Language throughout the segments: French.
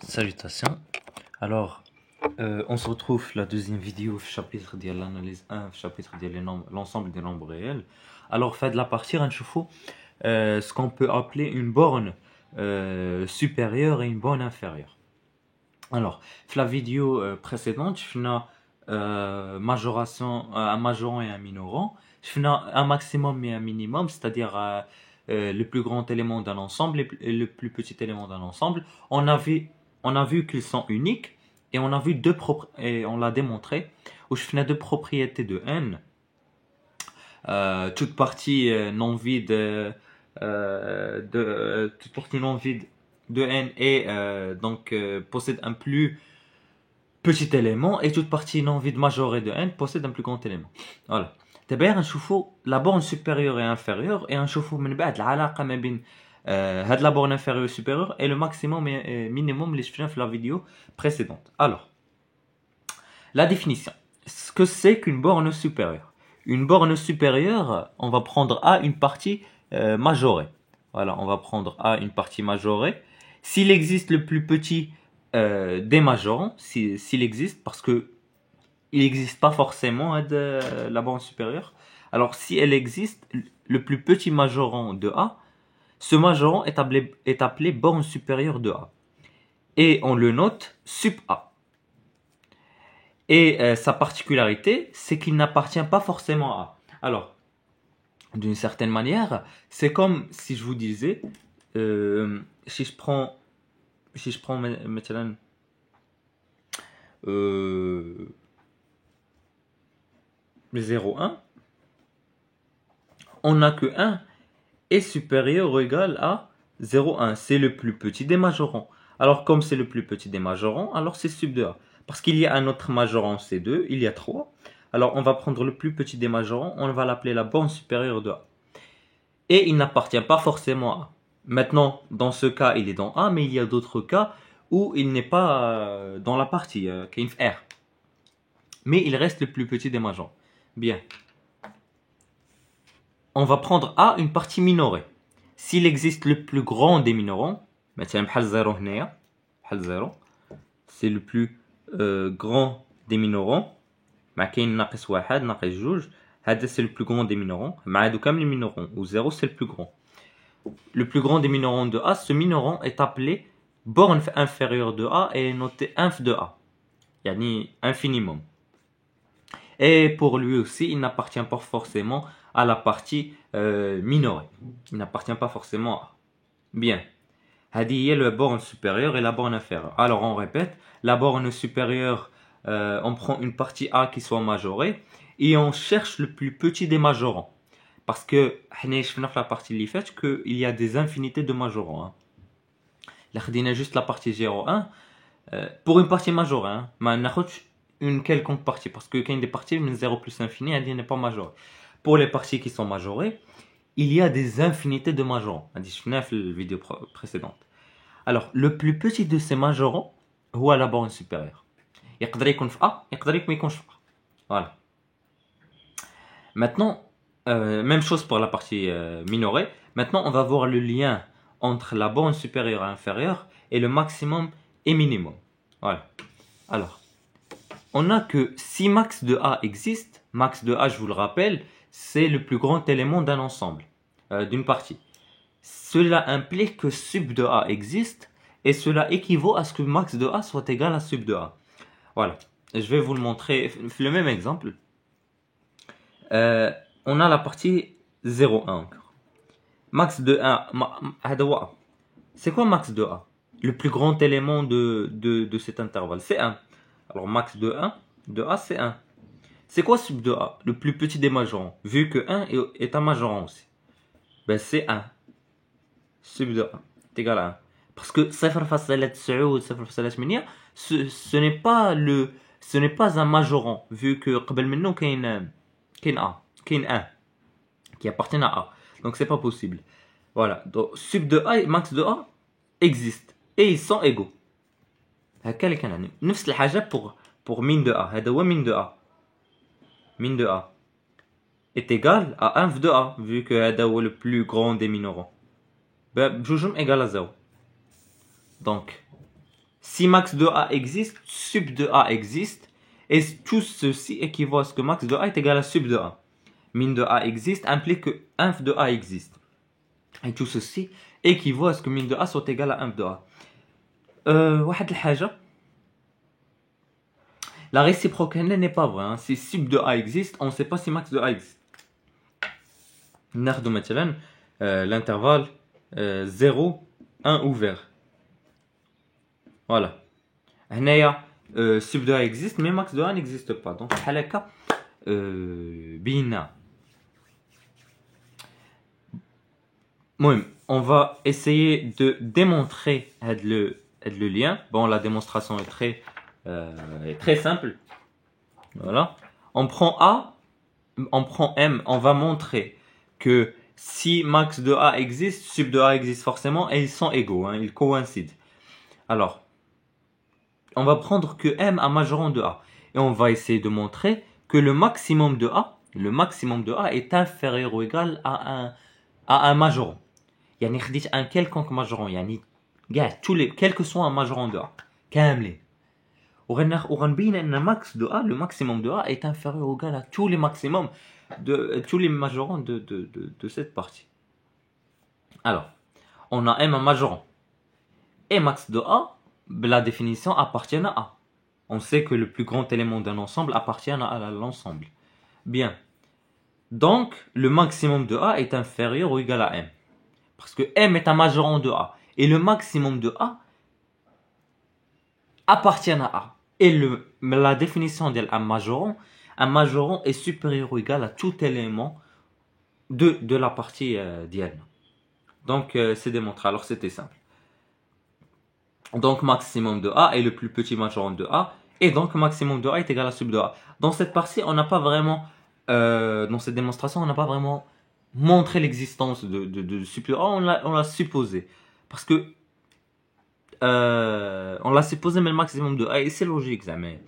Salutations. Alors, on se retrouve la deuxième vidéo chapitre de l'analyse 1 chapitre de l'ensemble des nombres réels. Alors, fait de la partie, on chauffe ce qu'on peut appeler une borne supérieure et une borne inférieure. Alors, la vidéo précédente, je fais majoration, un majorant et un minorant. Je fais un maximum et un minimum, c'est-à-dire le plus grand élément d'un ensemble et le plus petit élément d'un ensemble. On a vu qu'ils sont uniques et on a vu et on l'a démontré où je fais deux propriétés de n. Toute partie non vide toute partie non vide de n et possède un plus petit élément et toute partie non vide majorée de n possède un plus grand élément. Voilà. دابا غنشوفوا la borne supérieure et inférieure et غنشوفوا من بعد العلاقه ما بين هاد la borne inférieure et supérieure et le maximum et minimum اللي شفنا في la vidéo précédente. Alors, la définition. Ce que c'est qu'une borne supérieure. Une borne supérieure, on va prendre A une partie majorée. Voilà, on va prendre A une partie majorée. S'il existe le plus petit des majorants, s'il existe, parce que il n'existe pas forcément la borne supérieure. Alors, si elle existe, le plus petit majorant de A, ce majorant est appelé borne supérieure de A. Et on le note sup A. Et sa particularité, c'est qu'il n'appartient pas forcément à A. Alors, d'une certaine manière, c'est comme si je vous disais, si je prends maintenant, le 0,1, on n'a que 1 est supérieur ou égal à 0,1. C'est le plus petit des majorants. Alors, comme c'est le plus petit des majorants, alors c'est sub de A. Parce qu'il y a un autre majorant C2, il y a 3. Alors, on va prendre le plus petit des majorants, on va l'appeler la borne supérieure de A. Et il n'appartient pas forcément à A. Maintenant, dans ce cas, il est dans A, mais il y a d'autres cas où il n'est pas dans la partie, qui est R. Mais il reste le plus petit des majorants. Bien. On va prendre A une partie minorée. S'il existe le plus grand des minorants, c'est le plus grand des minorants. C'est le plus grand des minorants. Les minorants. Ou 0, c'est le plus grand. Le plus grand des minorants de A, ce minorant est appelé borne inférieure de A et est noté inf de A. Yani infinimum. Et pour lui aussi, il n'appartient pas forcément à la partie minorée. Il n'appartient pas forcément à. Bien. Hadi est la borne supérieure et la borne inférieure. Alors on répète, la borne supérieure, on prend une partie A qui soit majorée et on cherche le plus petit des majorants. Parce que, la partie li fait qu'il y a des infinités de majorants. Là, on a juste la partie 0,1 pour une partie majorée. Mais on a une quelconque partie parce que quand il y a des parties de 0 plus infini, elle n'est pas majorée. Pour les parties qui sont majorées, il y a des infinités de majorants. On a dit dans la vidéo précédente. Alors, le plus petit de ces majorants est la borne supérieure. Il peut être A, il peut être A. Voilà. Maintenant, même chose pour la partie minorée. Maintenant, on va voir le lien entre la borne supérieure et inférieure et le maximum et minimum. Voilà. Alors, on a que si max de A existe, max de A, je vous le rappelle, c'est le plus grand élément d'un ensemble, d'une partie. Cela implique que sub de A existe et cela équivaut à ce que max de A soit égal à sub de A. Voilà. Je vais vous le montrer, le même exemple. On a la partie 0,1 encore. Max de A, c'est quoi max de A? Le plus grand élément de cet intervalle, c'est 1. Alors max de A, c'est 1. C'est quoi sub de A? Le plus petit des majorants, vu que 1 est un majorant aussi. Ben c'est 1. Sub de A est égal à 1. Parce que 0,9 ou 0,8, ce n'est pas un majorant, vu que قبل منه كاين A, qui appartient à A. Donc c'est pas possible. Voilà. Donc sub de A et max de A existent. Et ils sont égaux. هكا اللي كنعني. نفس الحاجة pour min de A. هذا هو min de A. Min de A est égal à inf de A, vu que هذا هو le plus grand des minorants. بجوجهم égal à 0. Donc, Si max de A existe, sub de A existe, et tout ceci équivaut à ce que max de A est égal à sub de A. Min de A existe implique que inf de A existe. Et tout ceci équivaut à ce que min de A soit égal à inf de A. واحد الحاجة. La réciproque n'est pas vraie. Hein. Si sub de A existe, on ne sait pas si max de A existe. ناخذ مثلا l'intervalle 0, 1 ouvert. Voilà. هنايا sub de A existe, mais max de A n'existe pas. Donc, بحال هكا بينا. On va essayer de démontrer le lien. Bon, la démonstration est très simple. Voilà. On prend A, on prend M, on va montrer que si max de A existe, sub de A existe forcément et ils sont égaux, hein, ils coïncident. Alors, on va prendre que M a majorant de A et on va essayer de montrer que le maximum de A est inférieur ou égal à un majorant. يعني خديت un quelconque majorant يعني كاع quel que soit un majorant de A كاملين وغنبين ان max de A, le maximum de A est inférieur ou égal à tous les maximums de tous les majorants de cette partie. Alors, on a M un majorant et max de A, la définition appartient à A. On sait que le plus grand élément d'un ensemble appartient à l'ensemble. Bien. Donc, le maximum de A est inférieur ou égal à M. Parce que M est un majorant de A. Et le maximum de A appartient à A. Et la définition d'un majorant est supérieur ou égal à tout élément de la partie d'IN. Donc, c'est démontré. Alors, c'était simple. Donc, maximum de A est le plus petit majorant de A. Et donc, maximum de A est égal à sub de A. Dans cette partie, on n'a pas vraiment... dans cette démonstration, on n'a pas vraiment montré l'existence de sub de A. On l'a supposé. Parce que... on l'a supposé, mais le maximum de A, et c'est logique, ça, mais...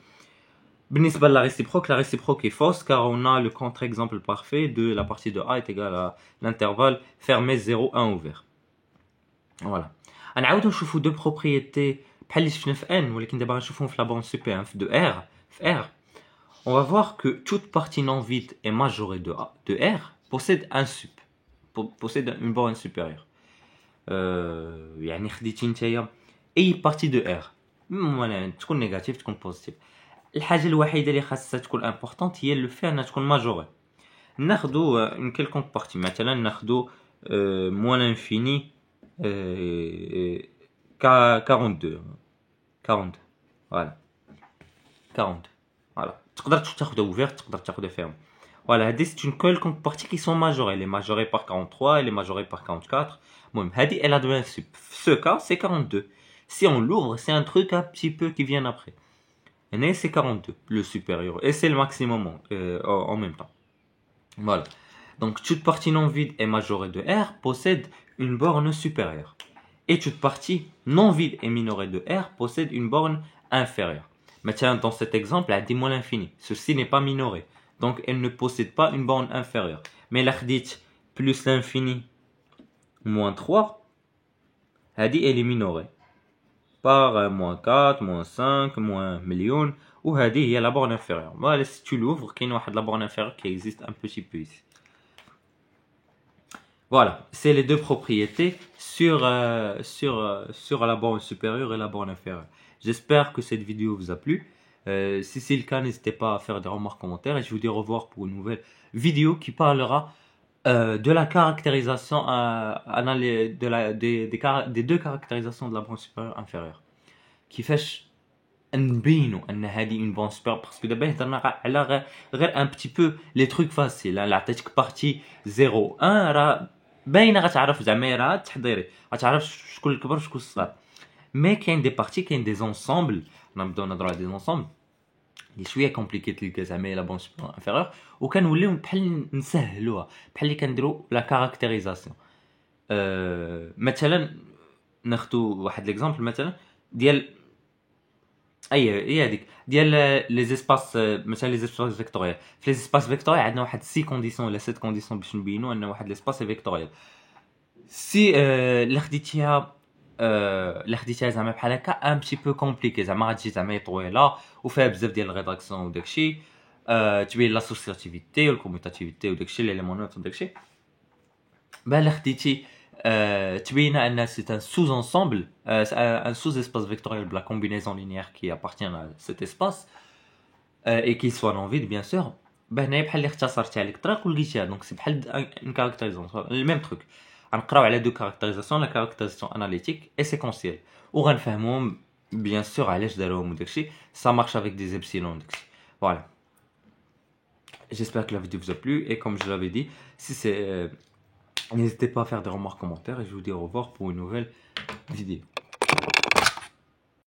بالنسبة la réciproque est fausse car on a le contre-exemple parfait de la partie de A est égal à l'intervalle fermé 0, 1 ouvert. Voilà. نعاودو نشوفو deux propriétés بحال اللي شفنا في N ولكن دابا غنشوفوهم في la borne supérieure de R. On va voir que toute partie non vide et majorée de R possède un sup, possède une borne supérieure. يعني خديتي نتايا اي partie de R تكون négative تكون positive. الحاجه الوحيده اللي خاصها تكون امبورطونت هي لو في انها تكون ماجوري. ناخذوا اون كيلكونك بارتي مثلا ناخذوا موان انفيني 42 فوالا 40 فوالا تقدر تاخذها اوفيرت تقدر تاخذها فيرم. فوالا هادي سي اون كيلكونك بارتي كي سون ماجوري لي ماجوري بار 43 لي ماجوري بار 44. المهم هادي elle a de un sup. Ce cas c'est 42. Si on l'ouvre c'est un truc un petit peu qui vient après. Et c'est 42, le supérieur. Et c'est le maximum en même temps. Voilà. Donc, toute partie non vide et majorée de R possède une borne supérieure. Et toute partie non vide et minorée de R possède une borne inférieure. Maintenant, dans cet exemple, elle dit moins l'infini. Ceci n'est pas minoré. Donc, elle ne possède pas une borne inférieure. Mais la dit plus l'infini moins 3, elle dit elle est minorée. Par moins 4, moins 5, moins million, ou هذه هي la borne inférieure. Voilà, si tu l'ouvres, il y a la borne inférieure qui existe un petit peu ici. Voilà, c'est les deux propriétés sur la borne supérieure et la borne inférieure. J'espère que cette vidéo vous a plu. Si c'est le cas, n'hésitez pas à faire des remarques, commentaires, et je vous dis au revoir pour une nouvelle vidéo qui parlera de la caractérisation des deux caractérisations de la borne supérieure inférieure. كيفاش نبينوا ان هذه une borne supérieure parce que دابا هضرنا على غير un petit peu les trucs faciles. لا عطيتك بارتي 0 1 راه باينه غتعرف زعما راه التحضيري غتعرف شكون الكبر شكون الصغار. مي كاين دي بارتي كاين دي زونسومبل نبداو نهضروا على دي زونسومبل اللي شويه كومبليكيت ليك زعما لا بون سوبيريور انفيريور وكنوليو بحال نسهلوها بحال اللي كنديروا لا كاركتيريزاسيون. مثلا ناخذوا واحد ليكزامبل مثلا ديال هي هذيك ديال لي زيسباس مثلا لي زيسباس فيكتوريال. في لي زيسباس فيكتوريال عندنا واحد 6 كونديسيون ولا 7 كونديسيون باش نبينوا ان واحد ليسباس فيكتوريال. سي اللي خديتيها اللي خديتها زعما بحال هكا ان بتي بو كومبليكي، زعما غتجي زعما طويله وفيها بزاف ديال الريداكسيون وداكشي. تبين لاسوسياتيفيتي والكوميتاتيفيتي وداكشي ليليمون نوتر وداكشي. بلا خديتي تبين ان سي ان sous ensemble, un sous-espace vectoriel de la combinaison linéaire qui appartient à cet espace et qu'il soit non vide bien sûr. هنايا بحال اللي اختصرتي عليك الطريق ولقيتيها، دونك سي بحال ان كاركتيريزاسيون الميم تروك. غنقراو على دو كاركتيريزاسيون، لا كاركتيريزاسيون اناليتيك اي سيكونسيال، وغنفهموهم بيان سور علاش داروهم وداكشي. ça marche avec des epsilon داكشي. Voilà. J'espère que la vidéo vous a plu et comme je l'avais dit, si c'est n'hésitez pas à faire des remarques, commentaires et je vous dis au revoir pour une nouvelle vidéo.